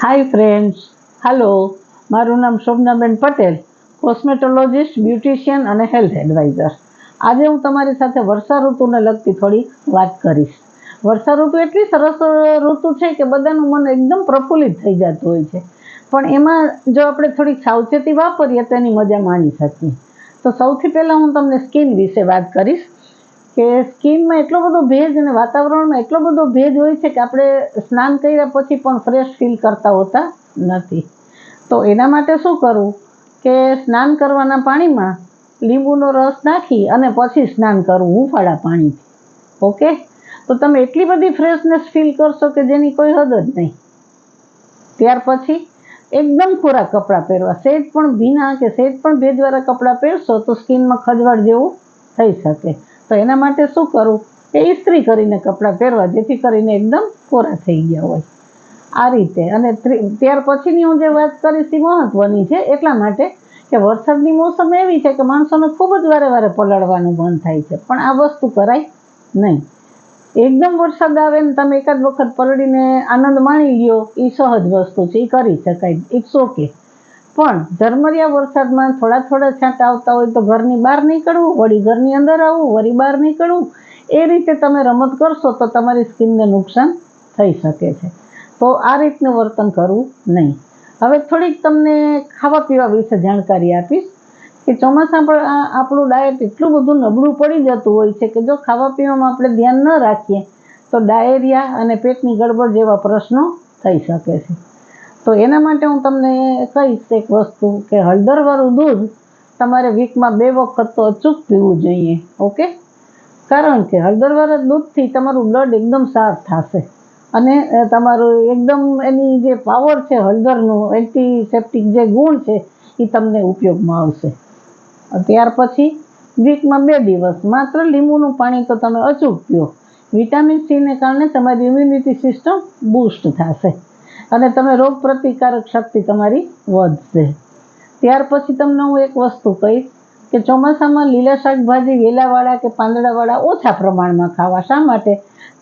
Hi friends, hello. મારું નામ Shobhanaben Patel, કોસ્મેટોલોજીસ્ટ, beautician અને હેલ્થ એડવાઇઝર. આજે હું તમારી સાથે વર્ષા ઋતુને લગતી થોડી વાત કરીશ. વર્ષા ઋતુ એટલી સરસ ઋતુ છે કે બધાનું મન એકદમ પ્રફુલ્લિત થઈ જતું હોય છે, પણ એમાં જો આપણે થોડીક સાવચેતી વાપરીએ તો એની મજા માણી શકીએ. તો સૌથી પહેલાં હું તમને સ્કિન વિશે વાત કરીશ કે સ્કિનમાં એટલો બધો ભેજ અને વાતાવરણમાં એટલો બધો ભેજ હોય છે કે આપણે સ્નાન કર્યા પછી પણ ફ્રેશ ફીલ કરતા હોતા નથી. તો એના માટે શું કરવું કે સ્નાન કરવાના પાણીમાં લીંબુનો રસ નાખી અને પછી સ્નાન કરવું હૂંફાળા પાણીથી. ઓકે, તો તમે એટલી બધી ફ્રેશનેસ ફીલ કરશો કે જેની કોઈ હદ જ નહીં. ત્યાર પછી એકદમ કોરા કપડાં પહેરવા, સહેજ પણ ભીના કે સહેજ પણ ભેજવાળા કપડાં પહેરશો તો સ્કિનમાં ખજવાળ જેવું થઈ શકે. તો એના માટે શું કરવું કે ઇસ્ત્રી કરીને કપડાં પહેરવા, જેથી કરીને એકદમ કોરા થઈ ગયા હોય આ રીતે. અને ત્યાર પછીની હું જે વાત કરીશ એ મહત્વની છે, એટલા માટે કે વરસાદની મોસમ એવી છે કે માણસોને ખૂબ જ વારે પલળવાનું મન થાય છે, પણ આ વસ્તુ કરાય નહીં. એકદમ વરસાદ આવે ને તમે એકાદ વખત પલળીને આનંદ માણી લ્યો એ સહજ વસ્તુ છે, એ કરી શકાય, ઇટ્સ ઓકે. પણ ઝરમરિયા વરસાદમાં થોડા છાંટા આવતા હોય તો ઘરની બહાર નીકળવું, વળી ઘરની અંદર આવવું, વળી બહાર નીકળવું, એ રીતે તમે રમત કરશો તો તમારી સ્કિનને નુકસાન થઈ શકે છે. તો આ રીતનું વર્તન કરવું નહીં. હવે થોડીક તમને ખાવા પીવા વિશે જાણકારી આપીશ કે ચોમાસા પર આપણું ડાયટ એટલું બધું નબળું પડી જતું હોય છે કે જો ખાવા પીવામાં આપણે ધ્યાન ન રાખીએ તો ડાયેરિયા અને પેટની ગડબડ જેવા પ્રશ્નો થઈ શકે છે. તો એના માટે હું તમને કહીશ એક વસ્તુ કે હળદરવાળું દૂધ તમારે વીકમાં 2 વખત તો અચૂક પીવું જોઈએ. ઓકે, કારણ કે હળદરવાળા દૂધથી તમારું બ્લડ એકદમ સાફ થશે અને તમારું એકદમ એની જે પાવર છે, હળદરનું એન્ટીસેપ્ટિક જે ગુણ છે એ તમને ઉપયોગમાં આવશે. ત્યાર પછી વીકમાં 2 દિવસ માત્ર લીંબુનું પાણી તો તમે અચૂક પીઓ. વિટામિન સીને કારણે તમારી ઇમ્યુનિટી સિસ્ટમ બૂસ્ટ થશે અને તમે રોગ પ્રતિકારક શક્તિ તમારી વધશે. ત્યાર પછી તમને હું એક વસ્તુ કહીશ કે ચોમાસામાં લીલા શાકભાજી વેલાવાળા કે પાંદડાવાળા ઓછા પ્રમાણમાં ખાવા. શા માટે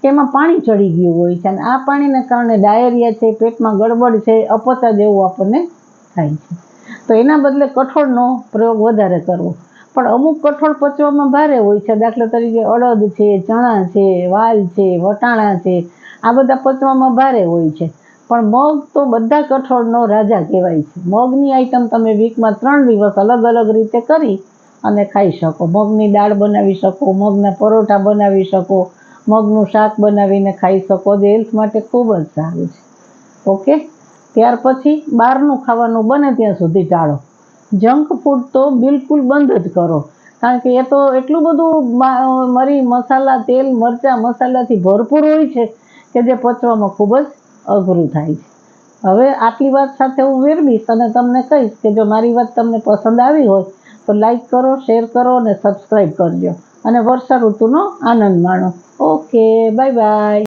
કે એમાં પાણી ચડી ગયું હોય છે અને આ પાણીને કારણે ડાયેરિયા છે, પેટમાં ગડબડ છે, અપચા જેવું આપણને થાય છે. તો એના બદલે કઠોળનો પ્રયોગ વધારે કરવો. પણ અમુક કઠોળ પચવામાં ભારે હોય છે, દાખલા તરીકે અડદ છે, ચણા છે, વાલ છે, વટાણા છે, આ બધા પચવામાં ભારે હોય છે. પણ મગ તો બધા કઠોળનો રાજા કહેવાય છે. મગની આઈટમ તમે વીકમાં 3 દિવસ અલગ રીતે કરી અને ખાઈ શકો. મગની દાળ બનાવી શકો, મગના પરોઠા બનાવી શકો, મગનું શાક બનાવીને ખાઈ શકો, જે હેલ્થ માટે ખૂબ જ સારું છે. ઓકે, ત્યાર પછી બહારનું ખાવાનું બને ત્યાં સુધી ટાળો. જંક ફૂડ તો બિલકુલ બંધ જ કરો, કારણ કે એ તો એટલું બધું મરી મસાલા, તેલ, મરચાં, મસાલાથી ભરપૂર હોય છે કે જે પચવામાં ખૂબ જ અઘરું થાય છે. હવે આટલી વાત સાથે હું વિરમીશ અને તમને કહીશ કે જો મારી વાત તમને પસંદ આવી હોય તો લાઈક કરો, શેર કરો અને સબસ્ક્રાઈબ કરજો અને વર્ષા ઋતુનો આનંદ માણો. Okay, bye bye.